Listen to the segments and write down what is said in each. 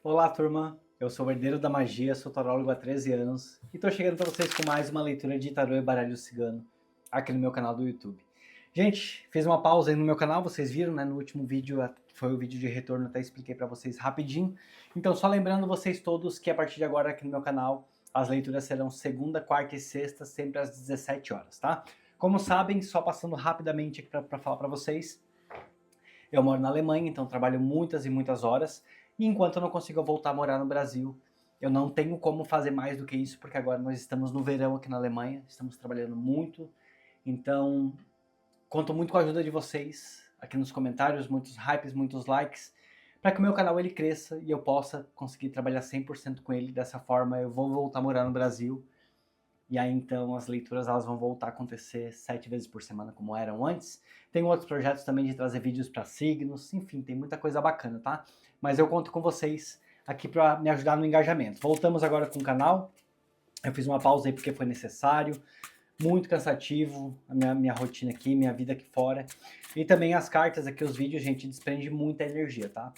Olá, turma! Eu sou o Herdeiro da Magia, sou tarólogo há 13 anos e tô chegando para vocês com mais uma leitura de tarô e baralho cigano aqui no meu canal do YouTube. Gente, fiz uma pausa aí no meu canal, vocês viram, né? No último vídeo, foi o vídeo de retorno, até expliquei para vocês rapidinho. Então, só lembrando vocês todos que a partir de agora aqui no meu canal, as leituras serão segunda, quarta e sexta, sempre às 17 horas, tá? Como sabem, só passando rapidamente aqui para falar para vocês, eu moro na Alemanha, então trabalho muitas e muitas horas. E enquanto eu não consigo voltar a morar no Brasil, eu não tenho como fazer mais do que isso, porque agora nós estamos no verão aqui na Alemanha, estamos trabalhando muito. Então, conto muito com a ajuda de vocês aqui nos comentários, muitos hypes, muitos likes, para que o meu canal ele cresça e eu possa conseguir trabalhar 100% com ele. Dessa forma, eu vou voltar a morar no Brasil. E aí então as leituras elas vão voltar a acontecer 7 vezes por semana como eram antes. Tem outros projetos também de trazer vídeos para signos, enfim, tem muita coisa bacana, tá? Mas eu conto com vocês aqui para me ajudar no engajamento. Voltamos agora com o canal. Eu fiz uma pausa aí porque foi necessário. Muito cansativo a minha rotina aqui, minha vida aqui fora. E também as cartas aqui, os vídeos, gente, desprende muita energia, tá?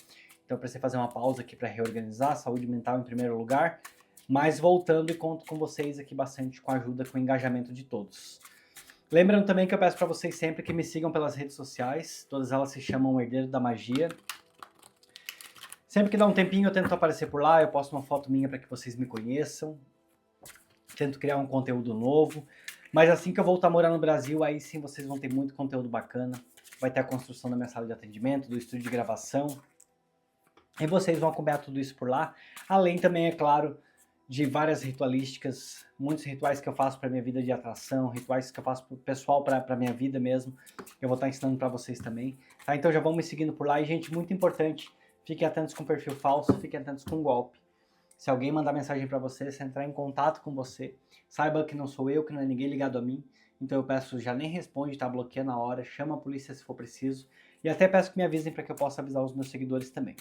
Então eu precisei fazer uma pausa aqui para reorganizar, saúde mental em primeiro lugar. Mas voltando e conto com vocês aqui bastante com a ajuda, com o engajamento de todos. Lembrando também que eu peço para vocês sempre que me sigam pelas redes sociais, todas elas se chamam Herdeiro da Magia. Sempre que dá um tempinho eu tento aparecer por lá, eu posto uma foto minha para que vocês me conheçam. Tento criar um conteúdo novo, mas assim que eu voltar a morar no Brasil, aí sim vocês vão ter muito conteúdo bacana. Vai ter a construção da minha sala de atendimento, do estúdio de gravação. E vocês vão acompanhar tudo isso por lá. Além também, é claro, de várias ritualísticas, muitos rituais que eu faço para minha vida de atração, rituais que eu faço pro pessoal, para minha vida mesmo, eu vou estar ensinando para vocês também, tá? Então já vão me seguindo por lá e, gente, muito importante, fiquem atentos com perfil falso, fiquem atentos com golpe. Se alguém mandar mensagem para você, se entrar em contato com você, saiba que não sou eu, que não é ninguém ligado a mim, então eu peço, já nem responde, tá? Bloqueia na hora, chama a polícia se for preciso, e até peço que me avisem para que eu possa avisar os meus seguidores também.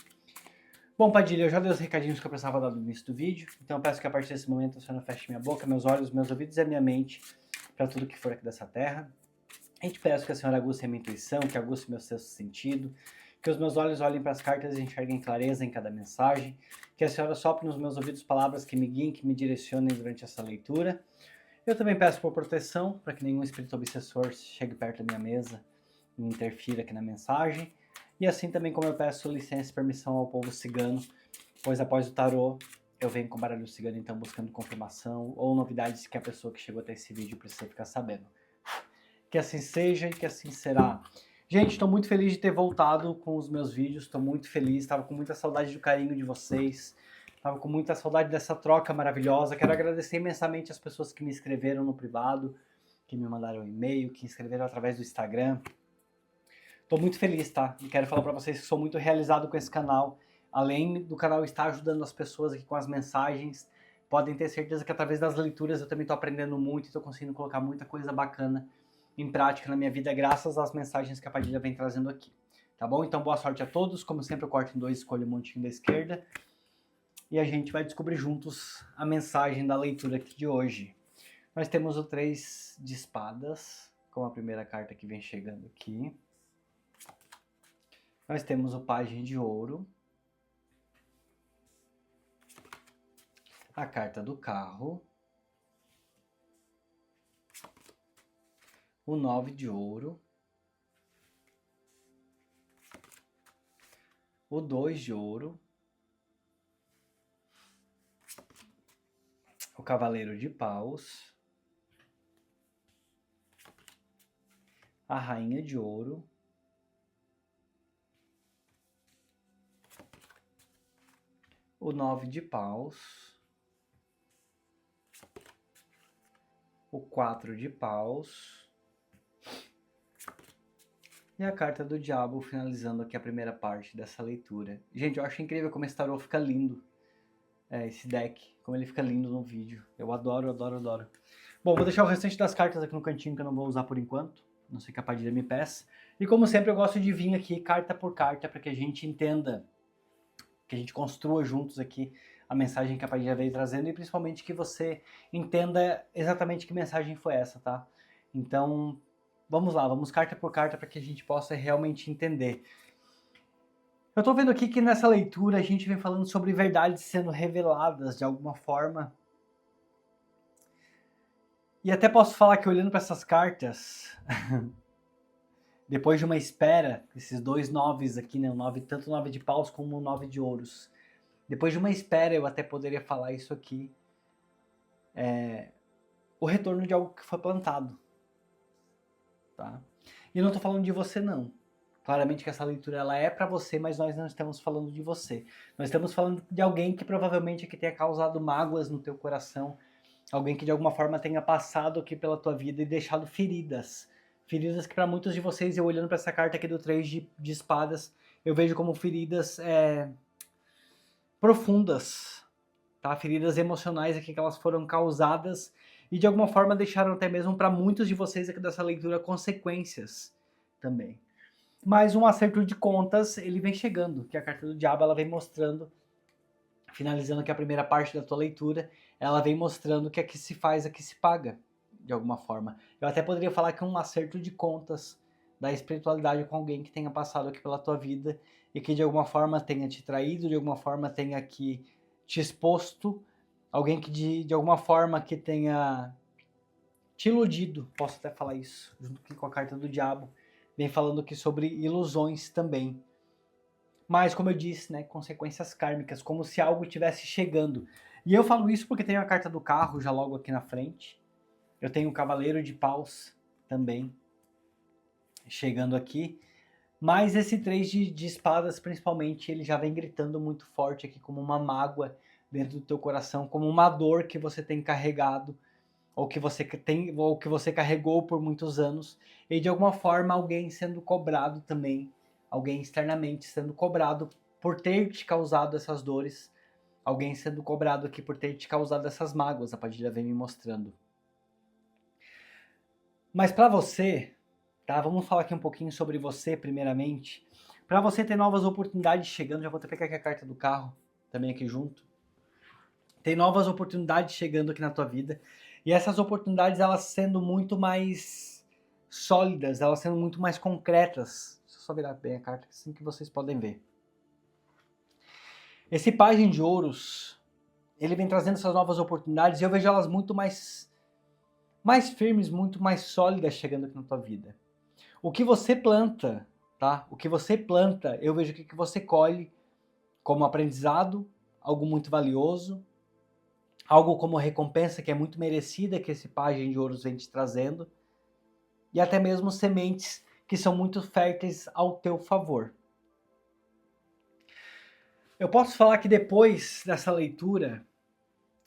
Bom, Padilha, eu já dei os recadinhos que eu precisava dar no início do vídeo, então eu peço que a partir desse momento você não feche minha boca, meus olhos, meus ouvidos e a minha mente para tudo que for aqui dessa terra. E te peço que a senhora aguce a minha intuição, que aguce meu sexto sentido, que os meus olhos olhem para as cartas e enxerguem clareza em cada mensagem, que a senhora sopre nos meus ouvidos palavras que me guiem, que me direcionem durante essa leitura. Eu também peço por proteção, para que nenhum espírito obsessor chegue perto da minha mesa e interfira aqui na mensagem. E assim também como eu peço licença e permissão ao povo cigano, pois após o tarô eu venho com baralho cigano, então buscando confirmação ou novidades que a pessoa que chegou até esse vídeo precisa ficar sabendo. Que assim seja e que assim será. Gente, estou muito feliz de ter voltado com os meus vídeos, estou muito feliz, estava com muita saudade do carinho de vocês, estava com muita saudade dessa troca maravilhosa. Quero agradecer imensamente as pessoas que me escreveram no privado, que me mandaram um e-mail, que escreveram através do Instagram. Estou muito feliz, tá? E quero falar para vocês que sou muito realizado com esse canal. Além do canal estar ajudando as pessoas aqui com as mensagens, podem ter certeza que através das leituras eu também estou aprendendo muito e estou conseguindo colocar muita coisa bacana em prática na minha vida, graças às mensagens que a Padilha vem trazendo aqui. Tá bom? Então, boa sorte a todos. Como sempre, eu corto em dois, escolho um montinho da esquerda. E a gente vai descobrir juntos a mensagem da leitura aqui de hoje. Nós temos o 3 de espadas, como a primeira carta que vem chegando aqui. Nós temos o pajem de ouro, a carta do carro, o 9 de ouro, o 2 de ouro, o cavaleiro de paus, a rainha de ouro, o 9 de paus, o 4 de paus e a carta do diabo, finalizando aqui a primeira parte dessa leitura. Gente, eu acho incrível como esse tarô fica lindo, esse deck, como ele fica lindo no vídeo. Eu adoro, adoro, adoro. Bom, vou deixar o restante das cartas aqui no cantinho que eu não vou usar por enquanto, não sei que a Padilha me peça. E como sempre eu gosto de vir aqui carta por carta para que a gente entenda, que a gente construa juntos aqui a mensagem que a Padilha veio trazendo e principalmente que você entenda exatamente que mensagem foi essa, tá? Então, vamos lá, vamos carta por carta para que a gente possa realmente entender. Eu tô vendo aqui que nessa leitura a gente vem falando sobre verdades sendo reveladas de alguma forma. E até posso falar que olhando para essas cartas, depois de uma espera, esses dois noves aqui, né, tanto o nove de paus como o nove de ouros, depois de uma espera eu até poderia falar isso aqui, o retorno de algo que foi plantado, tá? E não tô falando de você não. Claramente que essa leitura ela é para você, mas nós não estamos falando de você. Nós estamos falando de alguém que provavelmente aqui tenha causado mágoas no teu coração, alguém que de alguma forma tenha passado aqui pela tua vida e deixado feridas. Feridas que para muitos de vocês, eu olhando para essa carta aqui do 3 de espadas, eu vejo como feridas profundas, tá? Feridas emocionais aqui que elas foram causadas e de alguma forma deixaram até mesmo para muitos de vocês aqui dessa leitura consequências também. Mas um acerto de contas, ele vem chegando, que a carta do diabo ela vem mostrando, finalizando aqui a primeira parte da tua leitura, ela vem mostrando que aqui se faz, aqui se paga, de alguma forma. Eu até poderia falar que é um acerto de contas da espiritualidade com alguém que tenha passado aqui pela tua vida e que de alguma forma tenha te traído, de alguma forma tenha aqui te exposto, alguém que de alguma forma que tenha te iludido, posso até falar isso, junto aqui com a carta do diabo, vem falando aqui sobre ilusões também. Mas, como eu disse, né, consequências kármicas, como se algo estivesse chegando. E eu falo isso porque tenho a carta do carro já logo aqui na frente. Eu tenho o cavaleiro de paus também chegando aqui. Mas esse 3 de espadas, principalmente, ele já vem gritando muito forte aqui como uma mágoa dentro do teu coração, como uma dor que você tem carregado, ou que você carregou por muitos anos, e de alguma forma alguém sendo cobrado também, alguém externamente sendo cobrado por ter te causado essas dores, alguém sendo cobrado aqui por ter te causado essas mágoas, a Padilha vem me mostrando. Mas para você, tá? Vamos falar aqui um pouquinho sobre você primeiramente. Para você ter novas oportunidades chegando, já vou até pegar aqui a carta do carro também aqui junto. Tem novas oportunidades chegando aqui na tua vida. E essas oportunidades, elas sendo muito mais sólidas, elas sendo muito mais concretas. Deixa eu só virar bem a carta, assim que vocês podem ver. Esse pajem de ouros, ele vem trazendo essas novas oportunidades e eu vejo elas muito mais firmes, muito mais sólidas chegando aqui na tua vida. O que você planta, tá? O que você planta, eu vejo que você colhe como aprendizado, algo muito valioso, algo como recompensa que é muito merecida que esse pajem de ouros vem te trazendo, e até mesmo sementes que são muito férteis ao teu favor. Eu posso falar que depois dessa leitura,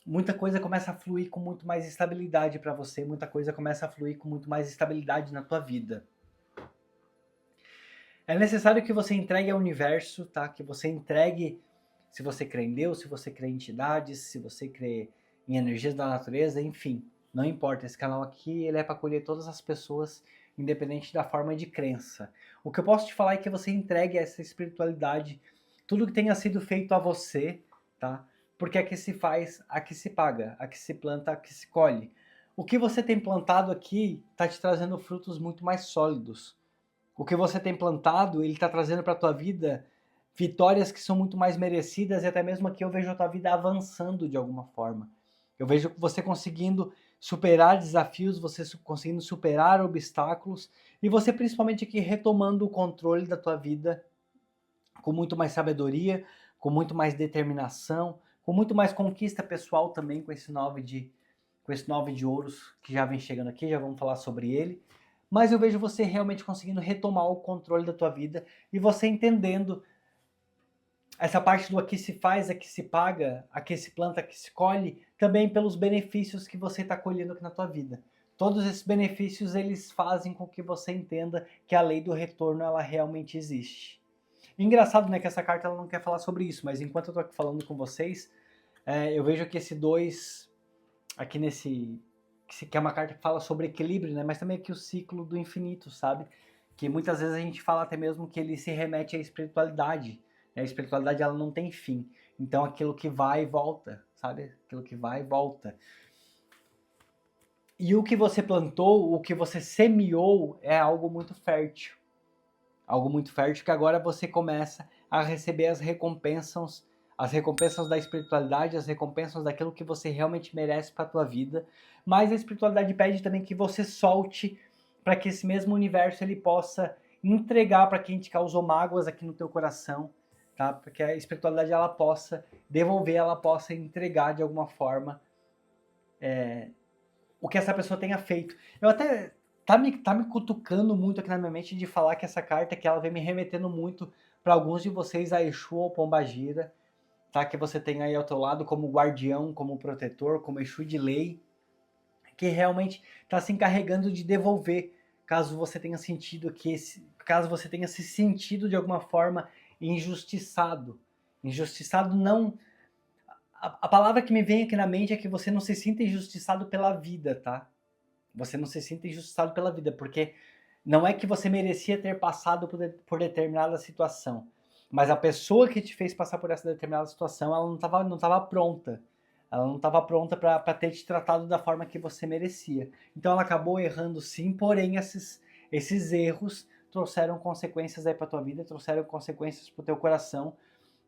muita coisa começa a fluir com muito mais estabilidade para você, muita coisa começa a fluir com muito mais estabilidade na tua vida. É necessário que você entregue ao universo, tá? Que você entregue, se você crê em Deus, se você crê em entidades, se você crê em energias da natureza, enfim, não importa. Esse canal aqui, ele é para acolher todas as pessoas, independente da forma de crença. O que eu posso te falar é que você entregue essa espiritualidade, tudo que tenha sido feito a você, tá? Porque aqui se faz, aqui se paga, aqui se planta, aqui se colhe. O que você tem plantado aqui está te trazendo frutos muito mais sólidos. O que você tem plantado, ele está trazendo para a tua vida vitórias que são muito mais merecidas e até mesmo aqui eu vejo a tua vida avançando de alguma forma. Eu vejo você conseguindo superar desafios, você conseguindo superar obstáculos e você principalmente aqui retomando o controle da tua vida com muito mais sabedoria, com muito mais determinação, com muito mais conquista pessoal também com esse 9 de ouros que já vem chegando aqui, já vamos falar sobre ele. Mas eu vejo você realmente conseguindo retomar o controle da tua vida e você entendendo essa parte do aqui se faz, aqui se paga, aqui se planta, aqui se colhe, também pelos benefícios que você está colhendo aqui na tua vida. Todos esses benefícios, eles fazem com que você entenda que a lei do retorno, ela realmente existe. Engraçado, né, que essa carta ela não quer falar sobre isso, mas enquanto eu tô aqui falando com vocês, eu vejo que esse 2, aqui que é uma carta que fala sobre equilíbrio, né, mas também aqui o ciclo do infinito, sabe? Que muitas vezes a gente fala até mesmo que ele se remete à espiritualidade. A espiritualidade ela não tem fim. Então aquilo que vai e volta, sabe? Aquilo que vai e volta. E o que você plantou, o que você semeou é algo muito fértil. Algo muito fértil que agora você começa a receber as recompensas da espiritualidade, as recompensas daquilo que você realmente merece para a tua vida. Mas a espiritualidade pede também que você solte para que esse mesmo universo ele possa entregar para quem te causou mágoas aqui no teu coração, tá? Para que a espiritualidade ela possa devolver, ela possa entregar de alguma forma o que essa pessoa tenha feito. Eu até tá me cutucando muito aqui na minha mente de falar que essa carta que ela vem me remetendo muito para alguns de vocês a Exu ou Pombagira, tá? Que você tem aí ao teu lado como guardião, como protetor, como Exu de lei, que realmente está se encarregando de devolver, caso você tenha sentido caso você tenha se sentido de alguma forma injustiçado. Injustiçado não. A palavra que me vem aqui na mente é que você não se sinta injustiçado pela vida, tá? Você não se sinta injustiçado pela vida, porque não é que você merecia ter passado por determinada situação, mas a pessoa que te fez passar por essa determinada situação, ela não tava pronta. Ela não estava pronta para ter te tratado da forma que você merecia. Então ela acabou errando sim, porém esses erros trouxeram consequências aí para tua vida, trouxeram consequências para o teu coração,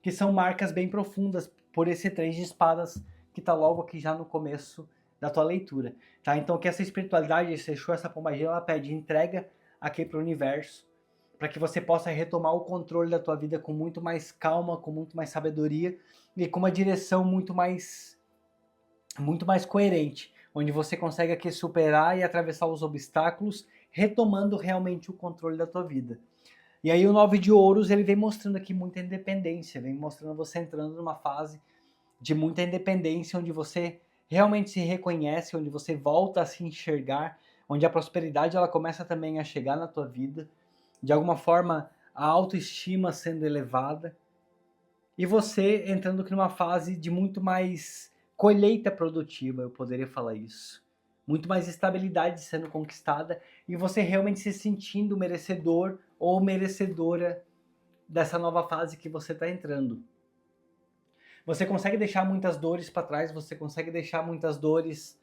que são marcas bem profundas por esse 3 de espadas que está logo aqui já no começo da tua leitura, tá? Então que essa espiritualidade, esse Exu, essa pombagira, ela pede entrega aqui para o universo, para que você possa retomar o controle da tua vida com muito mais calma, com muito mais sabedoria e com uma direção muito mais coerente, onde você consegue aqui superar e atravessar os obstáculos, retomando realmente o controle da tua vida. E aí o 9 de ouros, ele vem mostrando aqui muita independência, vem mostrando você entrando numa fase de muita independência, onde você realmente se reconhece, onde você volta a se enxergar, onde a prosperidade ela começa também a chegar na tua vida, de alguma forma a autoestima sendo elevada, e você entrando aqui numa fase de muito mais colheita produtiva, eu poderia falar isso. Muito mais estabilidade sendo conquistada e você realmente se sentindo merecedor ou merecedora dessa nova fase que você está entrando. Você consegue deixar muitas dores para trás, você consegue deixar muitas dores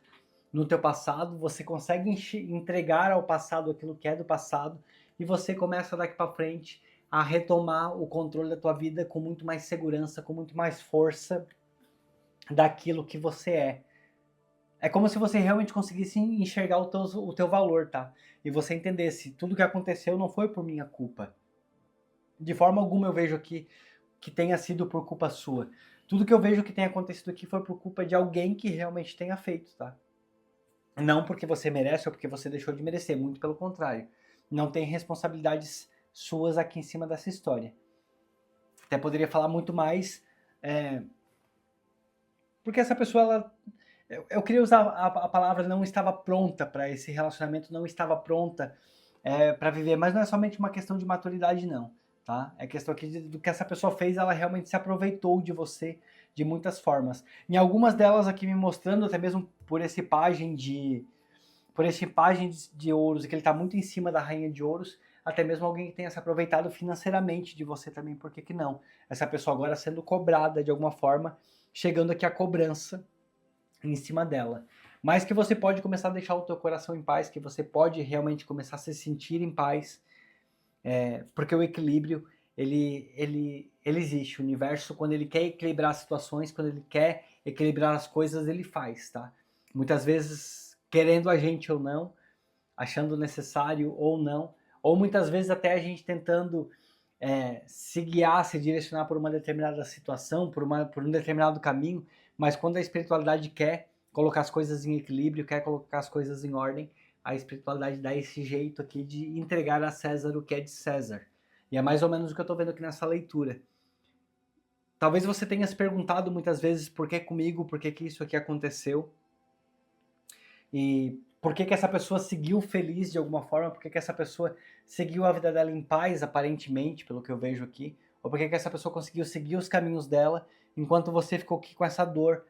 no teu passado, você consegue entregar ao passado aquilo que é do passado e você começa daqui para frente a retomar o controle da tua vida com muito mais segurança, com muito mais força daquilo que você é. É como se você realmente conseguisse enxergar o teu valor, tá? E você entendesse, tudo que aconteceu não foi por minha culpa. De forma alguma eu vejo aqui que tenha sido por culpa sua. Tudo que eu vejo que tenha acontecido aqui foi por culpa de alguém que realmente tenha feito, tá? Não porque você merece ou porque você deixou de merecer, muito pelo contrário. Não tem responsabilidades suas aqui em cima dessa história. Até poderia falar muito mais, porque essa pessoa, eu queria usar a palavra não estava pronta para esse relacionamento, não estava pronta para viver, mas não é somente uma questão de maturidade não, tá? É questão aqui do que essa pessoa fez, ela realmente se aproveitou de você de muitas formas. Em algumas delas aqui me mostrando, até mesmo por esse pajem de ouros, e que ele está muito em cima da rainha de ouros, até mesmo alguém que tenha se aproveitado financeiramente de você também, por que não? Essa pessoa agora sendo cobrada de alguma forma, chegando aqui a cobrança em cima dela. Mas que você pode começar a deixar o teu coração em paz, que você pode realmente começar a se sentir em paz, porque o equilíbrio, ele existe. O universo, quando ele quer equilibrar as situações, quando ele quer equilibrar as coisas, ele faz, tá? Muitas vezes, querendo a gente ou não, achando necessário ou não, ou muitas vezes até a gente tentando se guiar, se direcionar por uma determinada situação, por um determinado caminho, mas quando a espiritualidade quer colocar as coisas em equilíbrio, quer colocar as coisas em ordem, a espiritualidade dá esse jeito aqui de entregar a César o que é de César. E é mais ou menos o que eu estou vendo aqui nessa leitura. Talvez você tenha se perguntado muitas vezes por que comigo, por que isso aqui aconteceu, e por que essa pessoa seguiu feliz de alguma forma, por que essa pessoa seguiu a vida dela em paz, aparentemente, pelo que eu vejo aqui, ou por que essa pessoa conseguiu seguir os caminhos dela, enquanto você ficou aqui com essa dor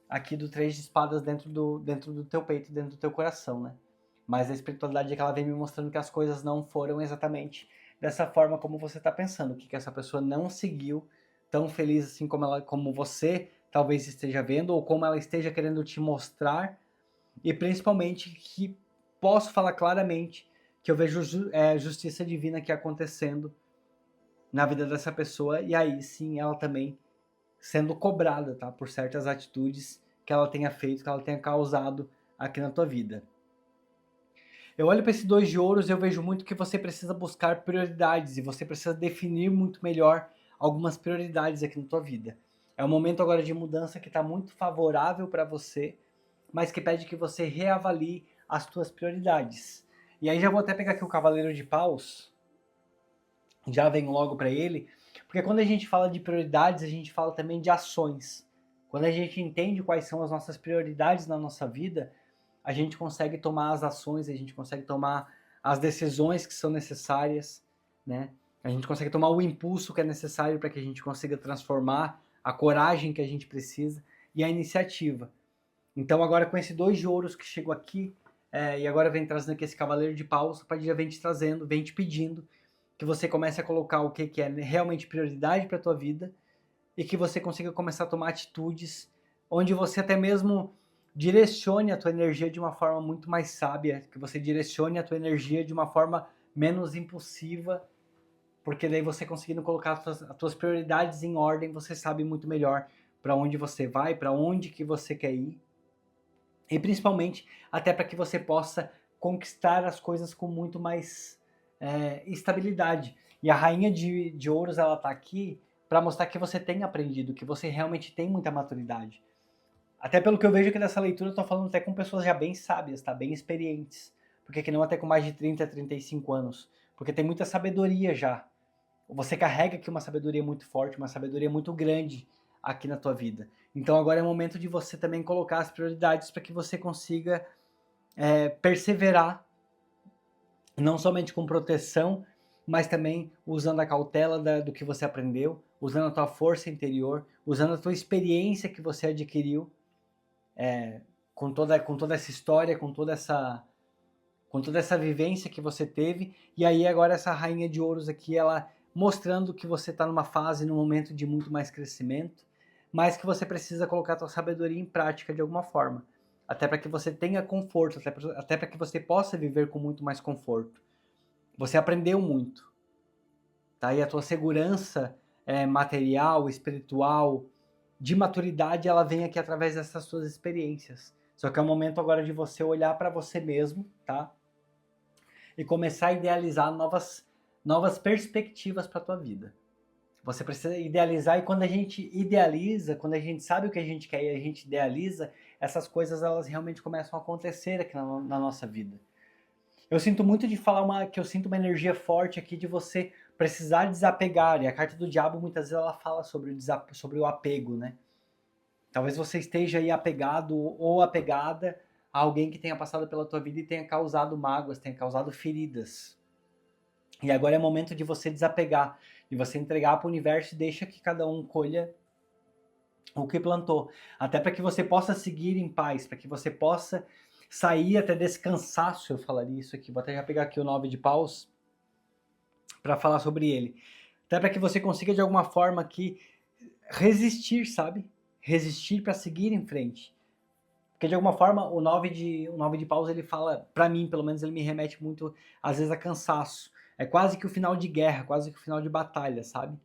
aqui do 3 de espadas dentro do teu peito, dentro do teu coração, né? Mas a espiritualidade é que ela vem me mostrando que as coisas não foram exatamente dessa forma como você está pensando, que essa pessoa não seguiu tão feliz assim como você talvez esteja vendo, ou como ela esteja querendo te mostrar, e principalmente que posso falar claramente que eu vejo justiça divina aqui acontecendo na vida dessa pessoa, e aí sim ela também sendo cobrada, tá? Por certas atitudes que ela tenha feito, que ela tenha causado aqui na tua vida. Eu olho para esse 2 de ouros e eu vejo muito que você precisa buscar prioridades e você precisa definir muito melhor algumas prioridades aqui na tua vida. É um momento agora de mudança que está muito favorável para você, mas que pede que você reavalie as tuas prioridades. E aí já vou até pegar aqui o Cavaleiro de Paus, já venho logo para ele, porque quando a gente fala de prioridades, a gente fala também de ações. Quando a gente entende quais são as nossas prioridades na nossa vida, a gente consegue tomar as ações, a gente consegue tomar as decisões que são necessárias, né? A gente consegue tomar o impulso que é necessário para que a gente consiga transformar, a coragem que a gente precisa e a iniciativa. Então agora com esse 2 de ouros que chegou aqui, e agora vem trazendo aqui esse Cavaleiro de Paus, o Pai já vem te trazendo, vem te pedindo que você comece a colocar o que é realmente prioridade para a tua vida e que você consiga começar a tomar atitudes onde você até mesmo direcione a tua energia de uma forma muito mais sábia, que você direcione a tua energia de uma forma menos impulsiva, porque daí você conseguindo colocar as tuas prioridades em ordem, você sabe muito melhor para onde você vai, para onde que você quer ir, e principalmente até para que você possa conquistar as coisas com muito mais estabilidade. E a Rainha de Ouros, ela tá aqui para mostrar que você tem aprendido, que você realmente tem muita maturidade. Até pelo que eu vejo aqui nessa leitura, eu tô falando até com pessoas já bem sábias, tá? Bem experientes. Porque que não até com mais de 30, 35 anos. Porque tem muita sabedoria já. Você carrega aqui uma sabedoria muito forte, uma sabedoria muito grande aqui na tua vida. Então agora é o momento de você também colocar as prioridades para que você consiga perseverar, não somente com proteção, mas também usando a cautela do que você aprendeu, usando a tua força interior, usando a tua experiência que você adquiriu, com toda essa história, com toda essa vivência que você teve. E aí agora essa Rainha de Ouros aqui, ela mostrando que você está numa fase, num momento de muito mais crescimento, mas que você precisa colocar a tua sabedoria em prática de alguma forma, até para que você tenha conforto, até para que você possa viver com muito mais conforto. Você aprendeu muito, tá? E a tua segurança material, espiritual, de maturidade, ela vem aqui através dessas suas experiências. Só que é o momento agora de você olhar para você mesmo, tá? E começar a idealizar novas perspectivas para a tua vida. Você precisa idealizar, e quando a gente idealiza, quando a gente sabe o que a gente quer e a gente idealiza, essas coisas elas realmente começam a acontecer aqui na nossa vida. Eu sinto muito de falar que eu sinto uma energia forte aqui de você precisar desapegar, e a carta do diabo muitas vezes ela fala sobre o apego, né? Talvez você esteja aí apegado ou apegada a alguém que tenha passado pela tua vida e tenha causado mágoas, tenha causado feridas. E agora é momento de você desapegar, de você entregar para o universo e deixa que cada um colha o que plantou. Até para que você possa seguir em paz, para que você possa sair até desse cansaço, eu falaria isso aqui. Vou até já pegar aqui o 9 de paus para falar sobre ele. Até para que você consiga de alguma forma aqui resistir, sabe? Resistir para seguir em frente. Porque de alguma forma o 9 de paus ele fala, para mim pelo menos ele me remete muito às vezes a cansaço. É quase que o final de guerra, quase que o final de batalha, sabe?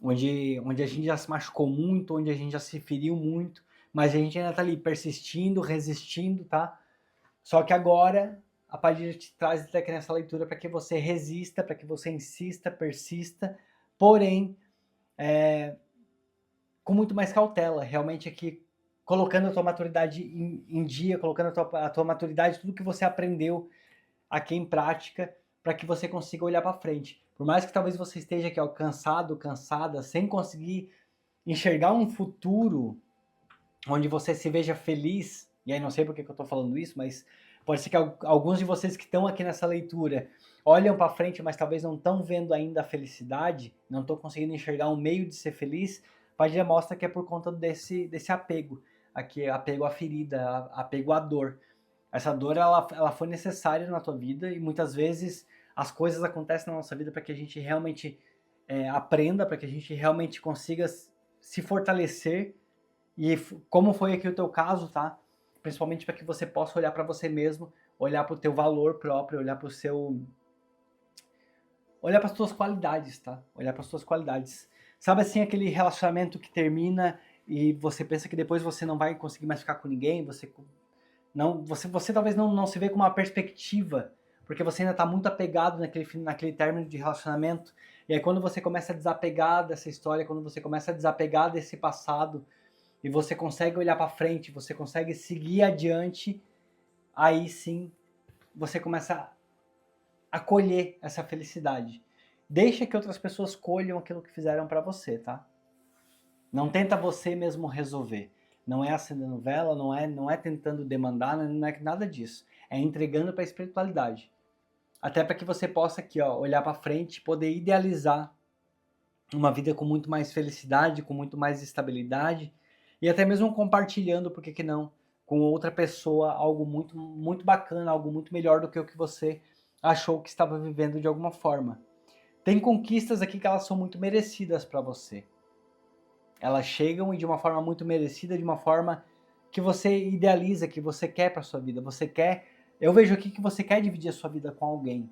Onde a gente já se machucou muito, onde a gente já se feriu muito, mas a gente ainda tá ali persistindo, resistindo, tá? Só que agora a Padilha te traz até aqui nessa leitura para que você resista, para que você insista, persista, porém com muito mais cautela, realmente aqui colocando a tua maturidade em dia, colocando a tua maturidade, tudo que você aprendeu aqui em prática, para que você consiga olhar para frente. Por mais que talvez você esteja aqui ó, cansado, cansada, sem conseguir enxergar um futuro onde você se veja feliz, e aí não sei por que eu estou falando isso, mas pode ser que alguns de vocês que estão aqui nessa leitura olham para frente, mas talvez não estão vendo ainda a felicidade, não estão conseguindo enxergar um meio de ser feliz. Padilha mostra que é por conta desse apego, aqui apego à ferida, apego à dor. Essa dor ela foi necessária na tua vida e muitas vezes as coisas acontecem na nossa vida para que a gente realmente aprenda, para que a gente realmente consiga se fortalecer. E como foi aqui o teu caso, tá? Principalmente para que você possa olhar para você mesmo, olhar para o teu valor próprio, olhar para o seu olhar para as suas qualidades, tá? Olhar para as suas qualidades. Sabe assim, aquele relacionamento que termina e você pensa que depois você não vai conseguir mais ficar com ninguém, você talvez não se vê com uma perspectiva, porque você ainda está muito apegado naquele término de relacionamento. E aí quando você começa a desapegar dessa história, quando você começa a desapegar desse passado, e você consegue olhar para frente, você consegue seguir adiante, aí sim você começa a colher essa felicidade. Deixa que outras pessoas colham aquilo que fizeram para você, tá? Não tenta você mesmo resolver. Não é acendendo vela, não é tentando demandar, não é nada disso. É entregando para a espiritualidade. Até para que você possa aqui, ó, olhar para frente, poder idealizar uma vida com muito mais felicidade, com muito mais estabilidade e até mesmo compartilhando, por que não, com outra pessoa algo muito muito bacana, algo muito melhor do que o que você achou que estava vivendo de alguma forma. Tem conquistas aqui que elas são muito merecidas para você. Elas chegam e de uma forma muito merecida, de uma forma que você idealiza, que você quer para sua vida. Eu vejo aqui que você quer dividir a sua vida com alguém.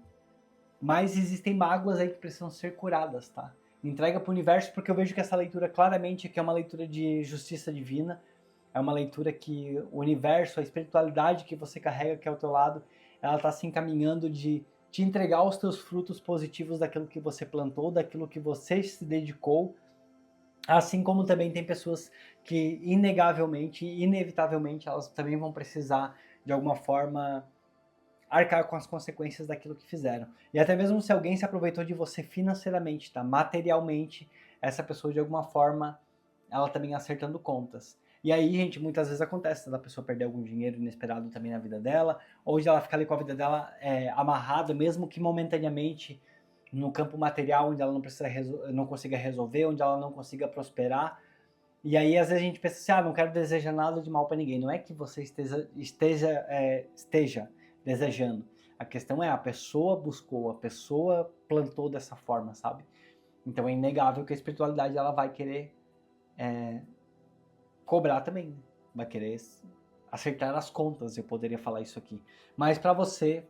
Mas existem mágoas aí que precisam ser curadas, tá? Entrega para o universo, porque eu vejo que essa leitura claramente aqui é uma leitura de justiça divina. É uma leitura que o universo, a espiritualidade que você carrega aqui ao teu lado, ela está se encaminhando de te entregar os teus frutos positivos daquilo que você plantou, daquilo que você se dedicou. Assim como também tem pessoas que inegavelmente, inevitavelmente, elas também vão precisar de alguma forma arcar com as consequências daquilo que fizeram. E até mesmo se alguém se aproveitou de você financeiramente, tá? Materialmente, essa pessoa de alguma forma, ela também acertando contas. E aí, gente, muitas vezes acontece da pessoa perder algum dinheiro inesperado também na vida dela, ou de ela ficar ali com a vida dela amarrada, mesmo que momentaneamente, no campo material, onde ela não consiga resolver, onde ela não consiga prosperar. E aí, às vezes, a gente pensa assim, não quero desejar nada de mal para ninguém. Não é que você esteja desejando. A questão é, a pessoa buscou, a pessoa plantou dessa forma, sabe? Então é inegável que a espiritualidade ela vai querer cobrar também, né? Vai querer acertar as contas, eu poderia falar isso aqui. Mas para você,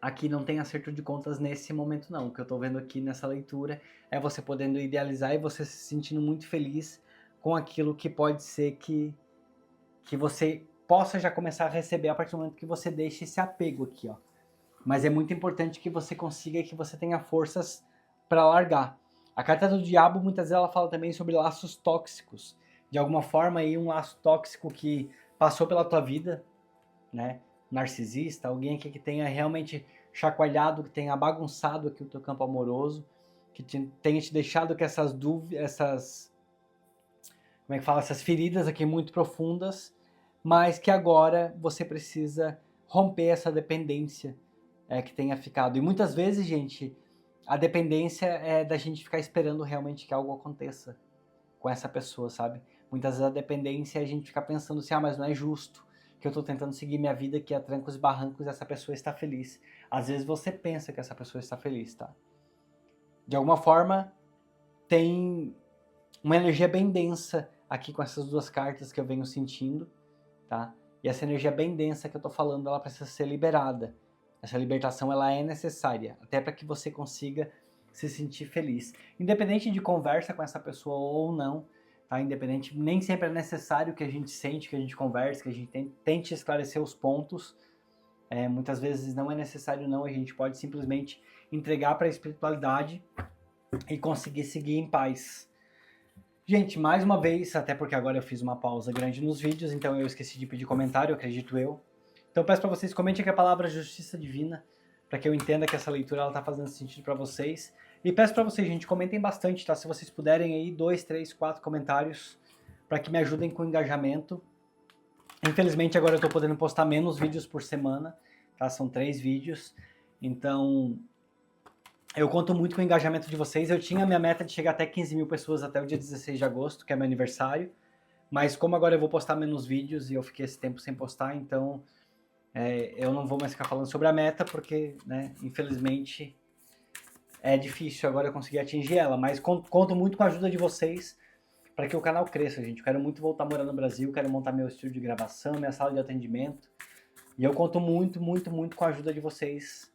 aqui não tem acerto de contas nesse momento não. O que eu tô vendo aqui nessa leitura é você podendo idealizar e você se sentindo muito feliz com aquilo que pode ser que você possa já começar a receber a partir do momento que você deixa esse apego aqui, ó. Mas é muito importante que você consiga e que você tenha forças para largar. A carta do diabo, muitas vezes ela fala também sobre laços tóxicos. De alguma forma aí um laço tóxico que passou pela tua vida, né? Narcisista, alguém aqui que tenha realmente chacoalhado, que tenha bagunçado aqui o teu campo amoroso, que tenha te deixado com essas dúvidas, essas feridas aqui muito profundas, mas que agora você precisa romper essa dependência que tenha ficado. E muitas vezes, gente, a dependência é da gente ficar esperando realmente que algo aconteça com essa pessoa, sabe? Muitas vezes a dependência é a gente ficar pensando assim, mas não é justo que eu tô tentando seguir minha vida aqui a trancos e barrancos e essa pessoa está feliz. Às vezes você pensa que essa pessoa está feliz, tá? De alguma forma, tem uma energia bem densa aqui com essas duas cartas que eu venho sentindo, tá? E essa energia bem densa que eu tô falando, ela precisa ser liberada. Essa libertação, ela é necessária, até para que você consiga se sentir feliz. Independente de conversa com essa pessoa ou não, tá? Independente, nem sempre é necessário que a gente sente, que a gente converse, que a gente tente esclarecer os pontos. Muitas vezes não é necessário não, a gente pode simplesmente entregar para a espiritualidade e conseguir seguir em paz. Gente, mais uma vez, até porque agora eu fiz uma pausa grande nos vídeos, então eu esqueci de pedir comentário, acredito eu. Então peço para vocês, comentem aqui a palavra justiça divina, para que eu entenda que essa leitura ela tá fazendo sentido para vocês. E peço para vocês, gente, comentem bastante, tá? Se vocês puderem aí, 2, 3, 4 comentários, para que me ajudem com o engajamento. Infelizmente agora eu tô podendo postar menos vídeos por semana, tá? São 3 vídeos, então eu conto muito com o engajamento de vocês. Eu tinha a minha meta de chegar até 15 mil pessoas até o dia 16 de agosto, que é meu aniversário. Mas como agora eu vou postar menos vídeos e eu fiquei esse tempo sem postar, então eu não vou mais ficar falando sobre a meta, porque, né, infelizmente, é difícil agora eu conseguir atingir ela. Mas conto muito com a ajuda de vocês para que o canal cresça, gente. Eu quero muito voltar a morar no Brasil, quero montar meu estúdio de gravação, minha sala de atendimento. E eu conto muito, muito, muito com a ajuda de vocês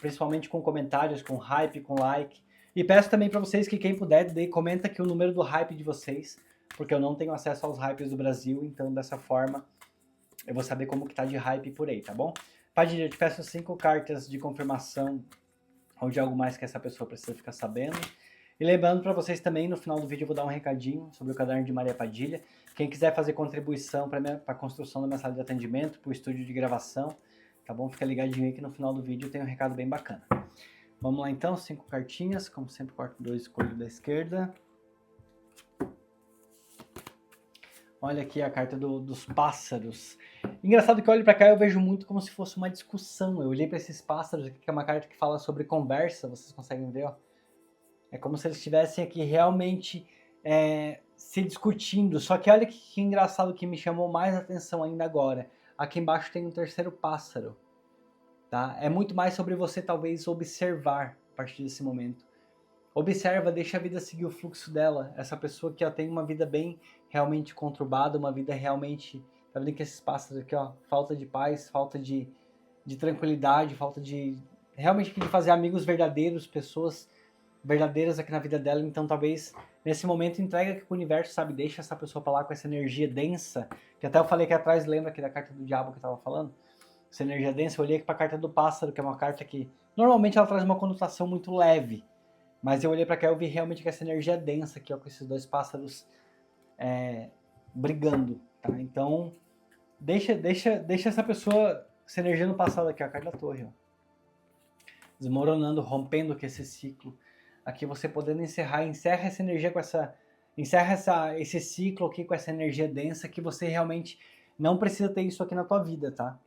principalmente com comentários, com hype, com like. E peço também para vocês que quem puder, comenta aqui o número do hype de vocês, porque eu não tenho acesso aos hypes do Brasil, então dessa forma eu vou saber como que tá de hype por aí, tá bom? Padilha, eu te peço 5 cartas de confirmação ou de algo mais que essa pessoa precisa ficar sabendo. E lembrando para vocês também, no final do vídeo eu vou dar um recadinho sobre o caderno de Maria Padilha. Quem quiser fazer contribuição para a construção da minha sala de atendimento, para o estúdio de gravação, tá bom? Fica ligadinho aí que no final do vídeo tem um recado bem bacana. Vamos lá então, 5 cartinhas, como sempre corto 2, escolho da esquerda. Olha aqui a carta dos pássaros. Engraçado que eu olho para cá e eu vejo muito como se fosse uma discussão. Eu olhei para esses pássaros aqui, que é uma carta que fala sobre conversa, vocês conseguem ver, ó. É como se eles estivessem aqui realmente se discutindo. Só que olha que engraçado, que me chamou mais atenção ainda agora. Aqui embaixo tem um terceiro pássaro. Tá? É muito mais sobre você talvez observar a partir desse momento. Observa, deixa a vida seguir o fluxo dela. Essa pessoa que tem uma vida bem realmente conturbada, uma vida realmente... Tá vendo que esses pássaros aqui, ó, falta de paz, falta de tranquilidade, falta de... Realmente de fazer amigos verdadeiros, pessoas verdadeiras aqui na vida dela. Então talvez nesse momento entrega aqui pro universo, sabe? Deixa essa pessoa pra lá com essa energia densa. Que até eu falei aqui atrás, lembra aqui da carta do diabo que eu tava falando? Essa energia densa, eu olhei aqui pra carta do pássaro, que é uma carta que normalmente ela traz uma conotação muito leve. Mas eu olhei pra cá e eu vi realmente que essa energia densa aqui, ó, com esses dois pássaros brigando, tá? Então, deixa essa pessoa, essa energia no passado aqui, ó, a carta da torre, ó. Desmoronando, rompendo com esse ciclo. Aqui você podendo encerra essa energia com essa... Encerra esse ciclo aqui com essa energia densa, que você realmente não precisa ter isso aqui na tua vida, tá?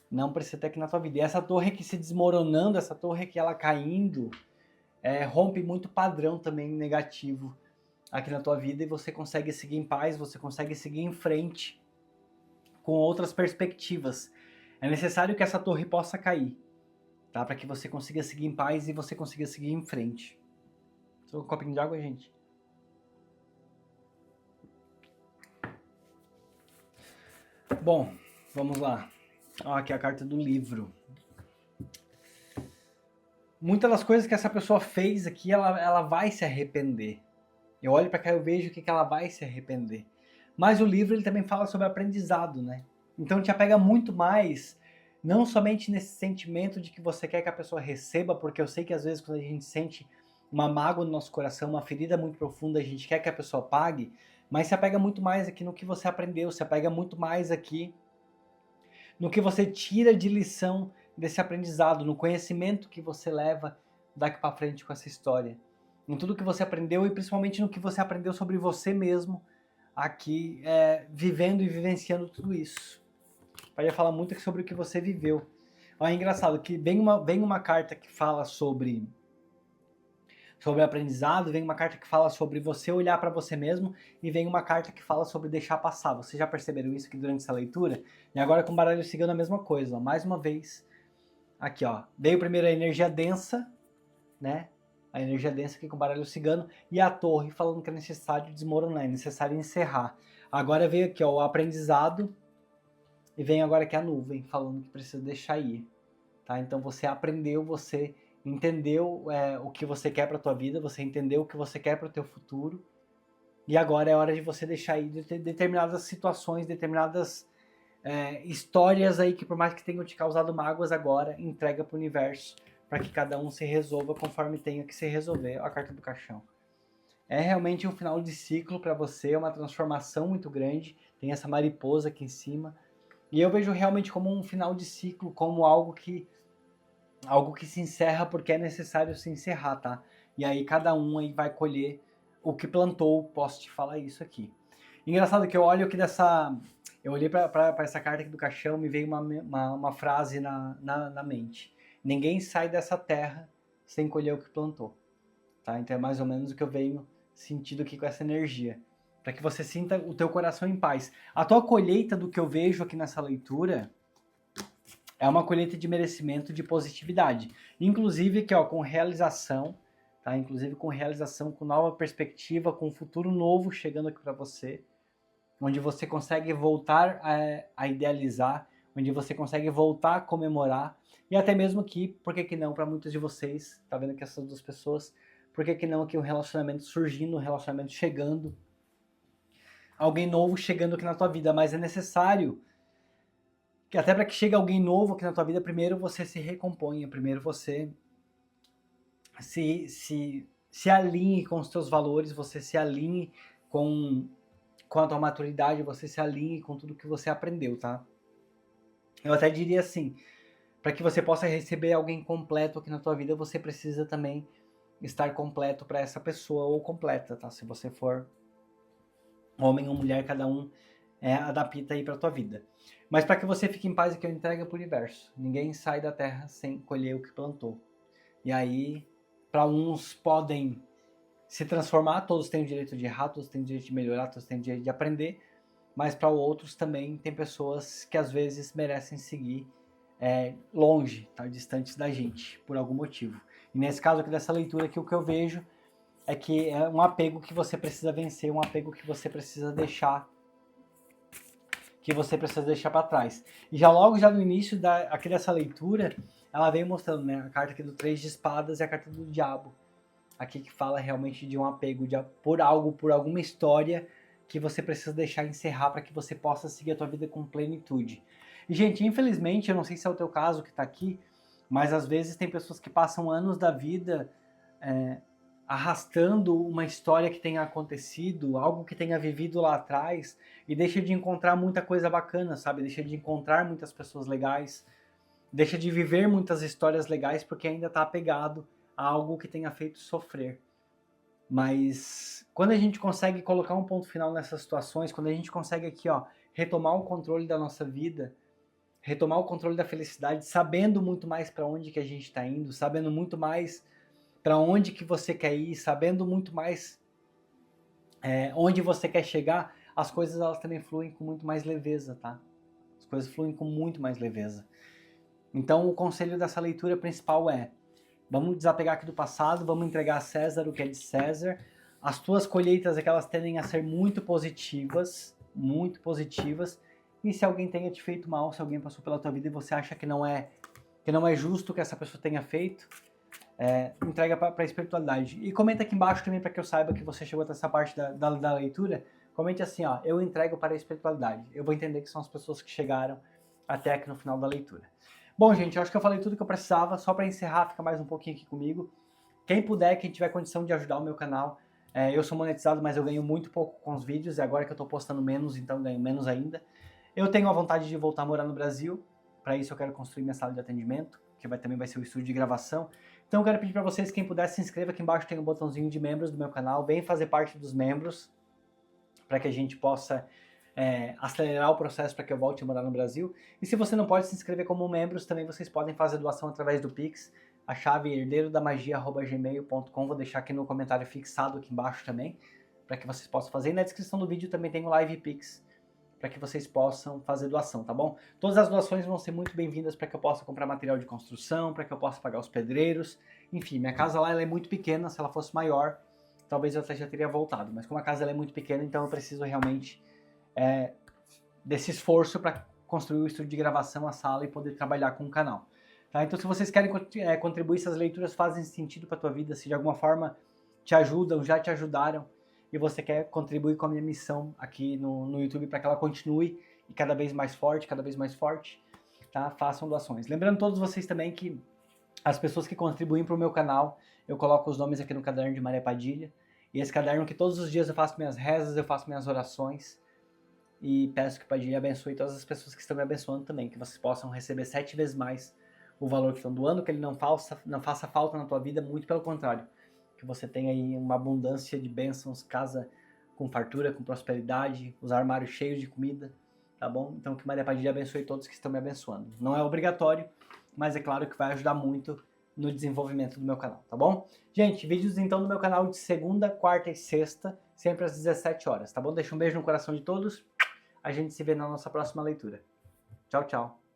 Não precisa ter aqui na tua vida. E essa torre aqui se desmoronando, essa torre aqui ela caindo... rompe muito padrão também negativo aqui na tua vida e você consegue seguir em paz, você consegue seguir em frente com outras perspectivas. É necessário que essa torre possa cair, tá? Para que você consiga seguir em paz e você consiga seguir em frente. Só um copinho de água, gente. Bom, vamos lá. Ó, aqui a carta do livro. Muitas das coisas que essa pessoa fez aqui, ela vai se arrepender. Eu olho para cá e eu vejo que ela vai se arrepender. Mas o livro ele também fala sobre aprendizado, né? Então te apega muito mais, não somente nesse sentimento de que você quer que a pessoa receba, porque eu sei que às vezes quando a gente sente uma mágoa no nosso coração, uma ferida muito profunda, a gente quer que a pessoa pague, mas se apega muito mais aqui no que você aprendeu, se apega muito mais aqui no que você tira de lição desse aprendizado, no conhecimento que você leva daqui para frente com essa história. Em tudo que você aprendeu e principalmente no que você aprendeu sobre você mesmo aqui, vivendo e vivenciando tudo isso. Pode falar muito aqui sobre o que você viveu. É engraçado que vem uma carta que fala sobre aprendizado, vem uma carta que fala sobre você olhar para você mesmo e vem uma carta que fala sobre deixar passar. Vocês já perceberam isso aqui durante essa leitura? E agora com o baralho cigano a mesma coisa, ó. Mais uma vez. Aqui, ó, veio primeiro a energia densa, né? A energia densa aqui com o baralho cigano e a torre falando que é necessário desmoronar, é necessário encerrar. Agora veio aqui, ó, o aprendizado e vem agora aqui a nuvem falando que precisa deixar ir, tá? Então você aprendeu, você entendeu o que você quer para tua vida, você entendeu o que você quer para o teu futuro e agora é hora de você deixar ir determinadas situações, determinadas histórias aí que por mais que tenham te causado mágoas agora, entrega para o universo para que cada um se resolva conforme tenha que se resolver. A carta do caixão. É realmente um final de ciclo para você, uma transformação muito grande. Tem essa mariposa aqui em cima. E eu vejo realmente como um final de ciclo, como algo que se encerra porque é necessário se encerrar, tá? E aí cada um aí vai colher o que plantou, posso te falar isso aqui. Engraçado que eu olho aqui eu olhei para essa carta aqui do caixão, me veio uma frase na mente. Ninguém sai dessa terra sem colher o que plantou. Tá? Então é mais ou menos o que eu venho sentindo aqui com essa energia. Para que você sinta o teu coração em paz. A tua colheita do que eu vejo aqui nessa leitura é uma colheita de merecimento, de positividade. Inclusive aqui, ó, com realização, tá? Inclusive com realização, com nova perspectiva, com um futuro novo chegando aqui para você. Onde você consegue voltar a idealizar, onde você consegue voltar a comemorar, e até mesmo que, por que não, para muitos de vocês, tá vendo que essas duas pessoas, por que não aqui um relacionamento surgindo, um relacionamento chegando, alguém novo chegando aqui na tua vida, mas é necessário que até para que chegue alguém novo aqui na tua vida, primeiro você se recomponha, primeiro você se alinhe com os teus valores, você se alinhe com a tua maturidade, você se alinhe com tudo que você aprendeu, tá? Eu até diria assim, para que você possa receber alguém completo aqui na tua vida, você precisa também estar completo para essa pessoa, ou completa, tá? Se você for homem ou mulher, cada um adapta aí para tua vida. Mas para que você fique em paz e que eu entregue para o universo. Ninguém sai da terra sem colher o que plantou. E aí, para uns podem se transformar, todos têm o direito de errar, todos têm o direito de melhorar, todos têm o direito de aprender, mas para outros também tem pessoas que às vezes merecem seguir longe, tá? Distantes da gente, por algum motivo. E nesse caso aqui dessa leitura aqui, o que eu vejo é que é um apego que você precisa vencer, um apego que você precisa deixar para trás. E já logo no início aqui dessa leitura, ela vem mostrando, né, a carta aqui do 3 de espadas e a carta do diabo. Aqui que fala realmente de um apego por algo, por alguma história que você precisa deixar encerrar para que você possa seguir a tua vida com plenitude. E, gente, infelizmente, eu não sei se é o teu caso que está aqui, mas às vezes tem pessoas que passam anos da vida arrastando uma história que tenha acontecido, algo que tenha vivido lá atrás, e deixa de encontrar muita coisa bacana, sabe? Deixa de encontrar muitas pessoas legais, deixa de viver muitas histórias legais porque ainda está apegado a algo que tenha feito sofrer. Mas quando a gente consegue colocar um ponto final nessas situações, quando a gente consegue aqui, ó, retomar o controle da nossa vida, retomar o controle da felicidade, sabendo muito mais para onde que a gente está indo, sabendo muito mais para onde que você quer ir, sabendo muito mais onde você quer chegar, as coisas elas também fluem com muito mais leveza, tá? As coisas fluem com muito mais leveza. Então o conselho dessa leitura principal é: vamos desapegar aqui do passado, vamos entregar a César o que é de César. As tuas colheitas é que elas tendem a ser muito positivas, e se alguém tenha te feito mal, se alguém passou pela tua vida e você acha que não é justo que essa pessoa tenha feito, entrega para a espiritualidade. E comenta aqui embaixo também para que eu saiba que você chegou até essa parte da leitura. Comente assim, ó, eu entrego para a espiritualidade. Eu vou entender que são as pessoas que chegaram até aqui no final da leitura. Bom, gente, eu acho que eu falei tudo que eu precisava. Só para encerrar, fica mais um pouquinho aqui comigo. Quem puder, quem tiver condição de ajudar o meu canal, eu sou monetizado, mas eu ganho muito pouco com os vídeos, e agora que eu estou postando menos, então ganho menos ainda. Eu tenho a vontade de voltar a morar no Brasil. Para isso eu quero construir minha sala de atendimento, que também vai ser o estúdio de gravação. Então eu quero pedir para vocês, quem puder, se inscreva aqui embaixo, tem um botãozinho de membros do meu canal, vem fazer parte dos membros, para que a gente possa acelerar o processo para que eu volte a morar no Brasil. E se você não pode se inscrever como membros, também vocês podem fazer doação através do Pix, a chave herdeirodamagia@gmail.com, vou deixar aqui no comentário fixado aqui embaixo também, para que vocês possam fazer. E na descrição do vídeo também tem o Live Pix, para que vocês possam fazer doação, tá bom? Todas as doações vão ser muito bem-vindas para que eu possa comprar material de construção, para que eu possa pagar os pedreiros. Enfim, minha casa lá ela é muito pequena, se ela fosse maior, talvez eu até já teria voltado. Mas como a casa ela é muito pequena, então eu preciso realmente desse esforço para construir o estúdio de gravação, a sala e poder trabalhar com o canal. Tá? Então se vocês querem contribuir, se as leituras fazem sentido para a tua vida, se de alguma forma te ajudam, já te ajudaram, e você quer contribuir com a minha missão aqui no YouTube para que ela continue e cada vez mais forte, tá? Façam doações. Lembrando todos vocês também que as pessoas que contribuem para o meu canal, eu coloco os nomes aqui no caderno de Maria Padilha, e esse caderno que todos os dias eu faço minhas rezas, eu faço minhas orações, e peço que o Padilha abençoe todas as pessoas que estão me abençoando também, que vocês possam receber 7 vezes mais o valor que estão doando, que ele não faça falta na tua vida, muito pelo contrário. Que você tenha aí uma abundância de bênçãos, casa com fartura, com prosperidade, os armários cheios de comida, tá bom? Então que Maria Padilha abençoe todos que estão me abençoando. Não é obrigatório, mas é claro que vai ajudar muito no desenvolvimento do meu canal, tá bom? Gente, vídeos então do meu canal de segunda, quarta e sexta, sempre às 17 horas, tá bom? Deixa um beijo no coração de todos, a gente se vê na nossa próxima leitura. Tchau, tchau!